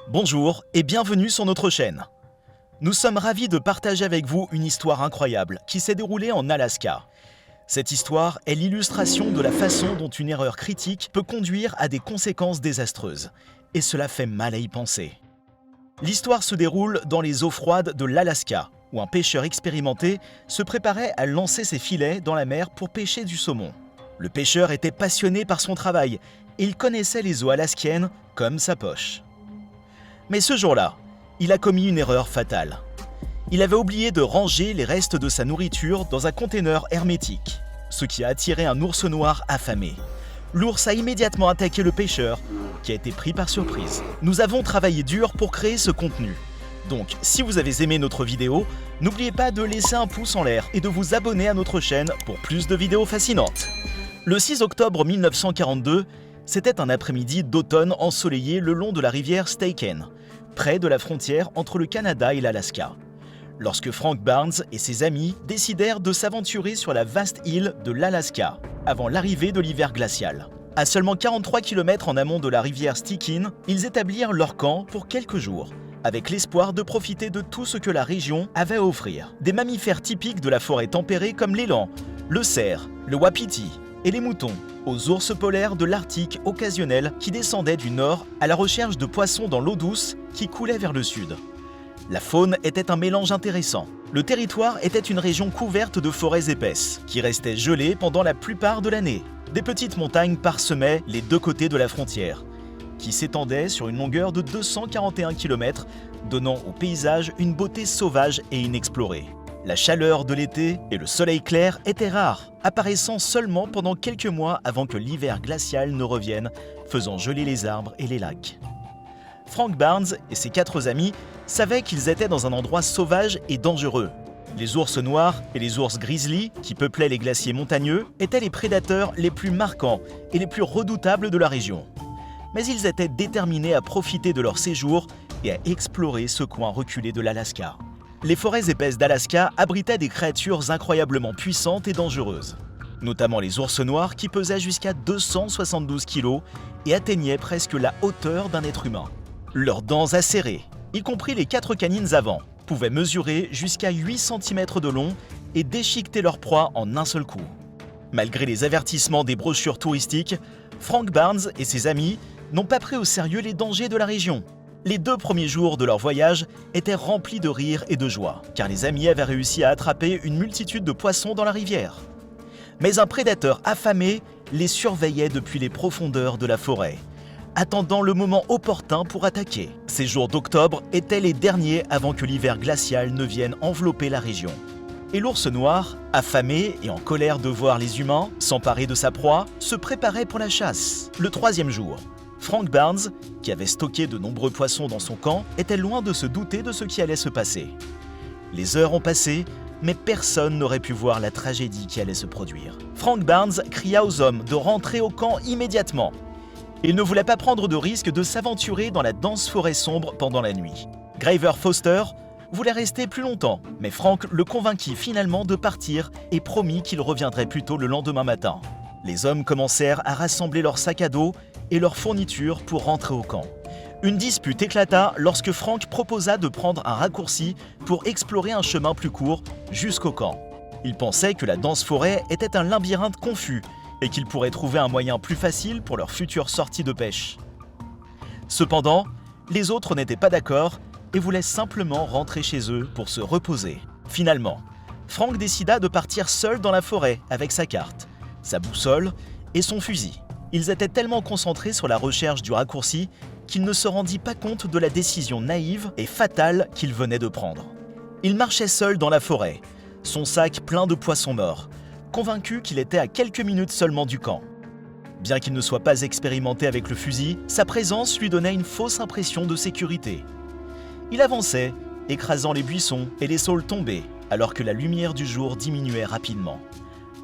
Bonjour et bienvenue sur notre chaîne. Nous sommes ravis de partager avec vous une histoire incroyable qui s'est déroulée en Alaska. Cette histoire est l'illustration de la façon dont une erreur critique peut conduire à des conséquences désastreuses. Et cela fait mal à y penser. L'histoire se déroule dans les eaux froides de l'Alaska, où un pêcheur expérimenté se préparait à lancer ses filets dans la mer pour pêcher du saumon. Le pêcheur était passionné par son travail et il connaissait les eaux alaskiennes comme sa poche. Mais ce jour-là, il a commis une erreur fatale. Il avait oublié de ranger les restes de sa nourriture dans un conteneur hermétique, ce qui a attiré un ours noir affamé. L'ours a immédiatement attaqué le pêcheur, qui a été pris par surprise. Nous avons travaillé dur pour créer ce contenu. Donc, si vous avez aimé notre vidéo, n'oubliez pas de laisser un pouce en l'air et de vous abonner à notre chaîne pour plus de vidéos fascinantes. Le 6 octobre 1942, c'était un après-midi d'automne ensoleillé le long de la rivière Stehekin, près de la frontière entre le Canada et l'Alaska, lorsque Frank Barnes et ses amis décidèrent de s'aventurer sur la vaste île de l'Alaska avant l'arrivée de l'hiver glacial. À seulement 43 km en amont de la rivière Stehekin, ils établirent leur camp pour quelques jours, avec l'espoir de profiter de tout ce que la région avait à offrir. Des mammifères typiques de la forêt tempérée comme l'élan, le cerf, le wapiti et les moutons, aux ours polaires de l'Arctique occasionnels qui descendaient du nord à la recherche de poissons dans l'eau douce qui coulait vers le sud. La faune était un mélange intéressant. Le territoire était une région couverte de forêts épaisses, qui restaient gelées pendant la plupart de l'année. Des petites montagnes parsemaient les deux côtés de la frontière, qui s'étendaient sur une longueur de 241 km, donnant au paysage une beauté sauvage et inexplorée. La chaleur de l'été et le soleil clair étaient rares, apparaissant seulement pendant quelques mois avant que l'hiver glacial ne revienne, faisant geler les arbres et les lacs. Frank Barnes et ses 4 amis savaient qu'ils étaient dans un endroit sauvage et dangereux. Les ours noirs et les ours grizzly, qui peuplaient les glaciers montagneux, étaient les prédateurs les plus marquants et les plus redoutables de la région. Mais ils étaient déterminés à profiter de leur séjour et à explorer ce coin reculé de l'Alaska. Les forêts épaisses d'Alaska abritaient des créatures incroyablement puissantes et dangereuses, notamment les ours noirs qui pesaient jusqu'à 272 kg et atteignaient presque la hauteur d'un être humain. Leurs dents acérées, y compris les 4 canines avant, pouvaient mesurer jusqu'à 8 cm de long et déchiqueter leur proie en un seul coup. Malgré les avertissements des brochures touristiques, Frank Barnes et ses amis n'ont pas pris au sérieux les dangers de la région. Les 2 premiers jours de leur voyage étaient remplis de rire et de joie, car les amis avaient réussi à attraper une multitude de poissons dans la rivière. Mais un prédateur affamé les surveillait depuis les profondeurs de la forêt, attendant le moment opportun pour attaquer. Ces jours d'octobre étaient les derniers avant que l'hiver glacial ne vienne envelopper la région. Et l'ours noir, affamé et en colère de voir les humains s'emparer de sa proie, se préparait pour la chasse. Le 3e jour, Frank Barnes, qui avait stocké de nombreux poissons dans son camp, était loin de se douter de ce qui allait se passer. Les heures ont passé, mais personne n'aurait pu voir la tragédie qui allait se produire. Frank Barnes cria aux hommes de rentrer au camp immédiatement. Il ne voulait pas prendre de risque de s'aventurer dans la dense forêt sombre pendant la nuit. Graver Foster voulait rester plus longtemps, mais Frank le convainquit finalement de partir et promit qu'il reviendrait plus tôt le lendemain matin. Les hommes commencèrent à rassembler leurs sacs à dos et leurs fournitures pour rentrer au camp. Une dispute éclata lorsque Frank proposa de prendre un raccourci pour explorer un chemin plus court jusqu'au camp. Il pensait que la dense forêt était un labyrinthe confus et qu'ils pourraient trouver un moyen plus facile pour leur future sortie de pêche. Cependant, les autres n'étaient pas d'accord et voulaient simplement rentrer chez eux pour se reposer. Finalement, Frank décida de partir seul dans la forêt avec sa carte, sa boussole et son fusil. Ils étaient tellement concentrés sur la recherche du raccourci qu'il ne se rendit pas compte de la décision naïve et fatale qu'il venait de prendre. Il marchait seul dans la forêt, son sac plein de poissons morts, convaincu qu'il était à quelques minutes seulement du camp. Bien qu'il ne soit pas expérimenté avec le fusil, sa présence lui donnait une fausse impression de sécurité. Il avançait, écrasant les buissons et les saules tombés, alors que la lumière du jour diminuait rapidement.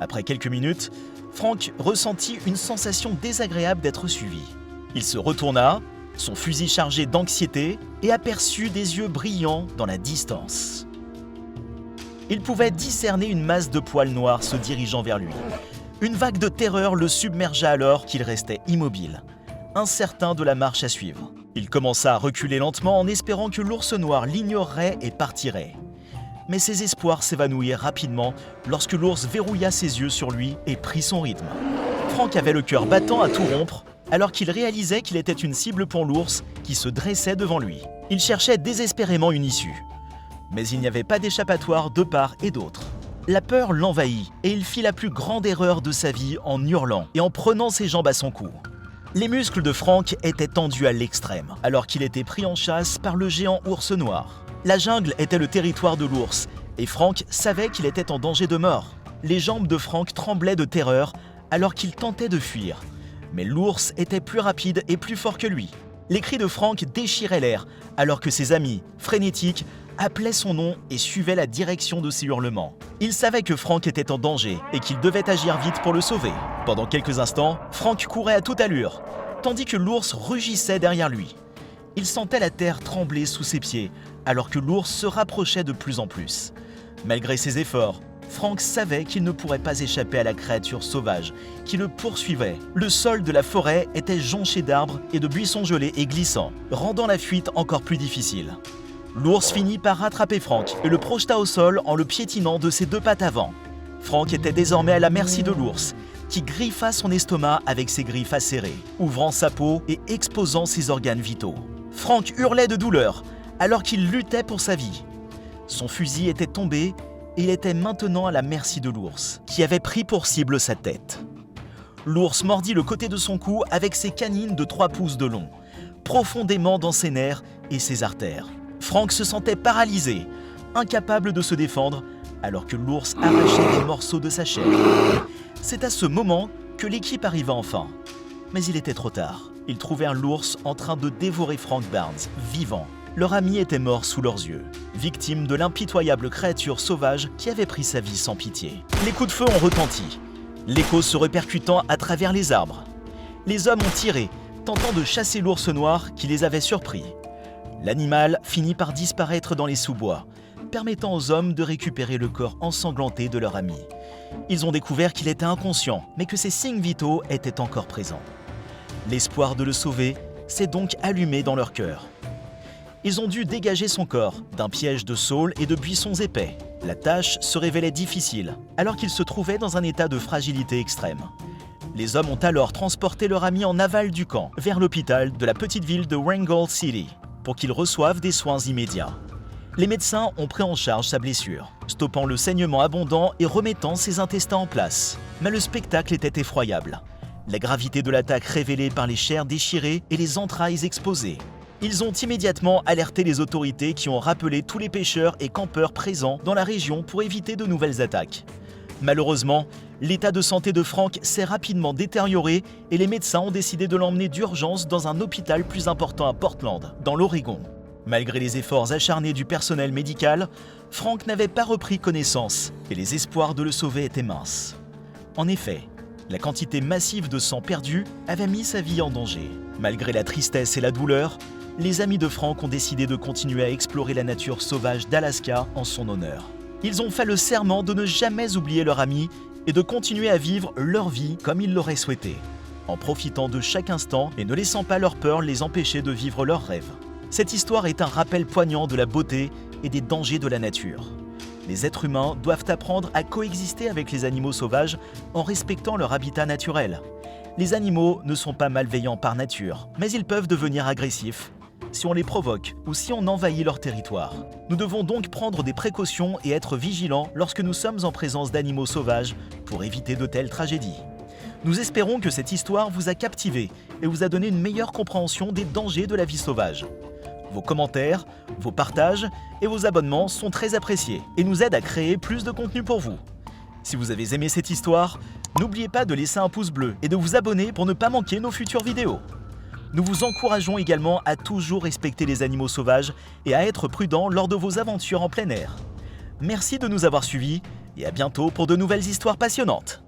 Après quelques minutes, Frank ressentit une sensation désagréable d'être suivi. Il se retourna, son fusil chargé d'anxiété, et aperçut des yeux brillants dans la distance. Il pouvait discerner une masse de poils noirs se dirigeant vers lui. Une vague de terreur le submergea alors qu'il restait immobile, incertain de la marche à suivre. Il commença à reculer lentement en espérant que l'ours noir l'ignorerait et partirait. Mais ses espoirs s'évanouirent rapidement lorsque l'ours verrouilla ses yeux sur lui et prit son rythme. Frank avait le cœur battant à tout rompre alors qu'il réalisait qu'il était une cible pour l'ours qui se dressait devant lui. Il cherchait désespérément une issue. Mais il n'y avait pas d'échappatoire de part et d'autre. La peur l'envahit et il fit la plus grande erreur de sa vie en hurlant et en prenant ses jambes à son cou. Les muscles de Frank étaient tendus à l'extrême alors qu'il était pris en chasse par le géant ours noir. La jungle était le territoire de l'ours et Frank savait qu'il était en danger de mort. Les jambes de Frank tremblaient de terreur alors qu'il tentait de fuir. Mais l'ours était plus rapide et plus fort que lui. Les cris de Frank déchiraient l'air alors que ses amis, frénétiques, appelaient son nom et suivaient la direction de ses hurlements. Il savait que Frank était en danger et qu'il devait agir vite pour le sauver. Pendant quelques instants, Frank courait à toute allure, tandis que l'ours rugissait derrière lui. Il sentait la terre trembler sous ses pieds, alors que l'ours se rapprochait de plus en plus. Malgré ses efforts, Frank savait qu'il ne pourrait pas échapper à la créature sauvage qui le poursuivait. Le sol de la forêt était jonché d'arbres et de buissons gelés et glissants, rendant la fuite encore plus difficile. L'ours finit par rattraper Frank et le projeta au sol en le piétinant de ses deux pattes avant. Frank était désormais à la merci de l'ours, qui griffa son estomac avec ses griffes acérées, ouvrant sa peau et exposant ses organes vitaux. Frank hurlait de douleur alors qu'il luttait pour sa vie. Son fusil était tombé et il était maintenant à la merci de l'ours, qui avait pris pour cible sa tête. L'ours mordit le côté de son cou avec ses canines de 3 pouces de long, profondément dans ses nerfs et ses artères. Frank se sentait paralysé, incapable de se défendre, alors que l'ours arrachait des morceaux de sa chair. C'est à ce moment que l'équipe arriva enfin. Mais il était trop tard. Ils trouvèrent l'ours en train de dévorer Frank Barnes, vivant. Leur ami était mort sous leurs yeux, victime de l'impitoyable créature sauvage qui avait pris sa vie sans pitié. Les coups de feu ont retenti, l'écho se répercutant à travers les arbres. Les hommes ont tiré, tentant de chasser l'ours noir qui les avait surpris. L'animal finit par disparaître dans les sous-bois, permettant aux hommes de récupérer le corps ensanglanté de leur ami. Ils ont découvert qu'il était inconscient, mais que ses signes vitaux étaient encore présents. L'espoir de le sauver s'est donc allumé dans leur cœur. Ils ont dû dégager son corps d'un piège de saules et de buissons épais. La tâche se révélait difficile, alors qu'il se trouvait dans un état de fragilité extrême. Les hommes ont alors transporté leur ami en aval du camp, vers l'hôpital de la petite ville de Wrangell City, pour qu'il reçoive des soins immédiats. Les médecins ont pris en charge sa blessure, stoppant le saignement abondant et remettant ses intestins en place. Mais le spectacle était effroyable. La gravité de l'attaque révélée par les chairs déchirées et les entrailles exposées. Ils ont immédiatement alerté les autorités qui ont rappelé tous les pêcheurs et campeurs présents dans la région pour éviter de nouvelles attaques. Malheureusement, l'état de santé de Frank s'est rapidement détérioré et les médecins ont décidé de l'emmener d'urgence dans un hôpital plus important à Portland, dans l'Oregon. Malgré les efforts acharnés du personnel médical, Frank n'avait pas repris connaissance et les espoirs de le sauver étaient minces. En effet, la quantité massive de sang perdu avait mis sa vie en danger. Malgré la tristesse et la douleur, les amis de Frank ont décidé de continuer à explorer la nature sauvage d'Alaska en son honneur. Ils ont fait le serment de ne jamais oublier leur ami et de continuer à vivre leur vie comme ils l'auraient souhaité, en profitant de chaque instant et ne laissant pas leur peur les empêcher de vivre leurs rêves. Cette histoire est un rappel poignant de la beauté et des dangers de la nature. Les êtres humains doivent apprendre à coexister avec les animaux sauvages en respectant leur habitat naturel. Les animaux ne sont pas malveillants par nature, mais ils peuvent devenir agressifs si on les provoque ou si on envahit leur territoire. Nous devons donc prendre des précautions et être vigilants lorsque nous sommes en présence d'animaux sauvages pour éviter de telles tragédies. Nous espérons que cette histoire vous a captivé et vous a donné une meilleure compréhension des dangers de la vie sauvage. Vos commentaires, vos partages et vos abonnements sont très appréciés et nous aident à créer plus de contenu pour vous. Si vous avez aimé cette histoire, n'oubliez pas de laisser un pouce bleu et de vous abonner pour ne pas manquer nos futures vidéos. Nous vous encourageons également à toujours respecter les animaux sauvages et à être prudents lors de vos aventures en plein air. Merci de nous avoir suivis et à bientôt pour de nouvelles histoires passionnantes.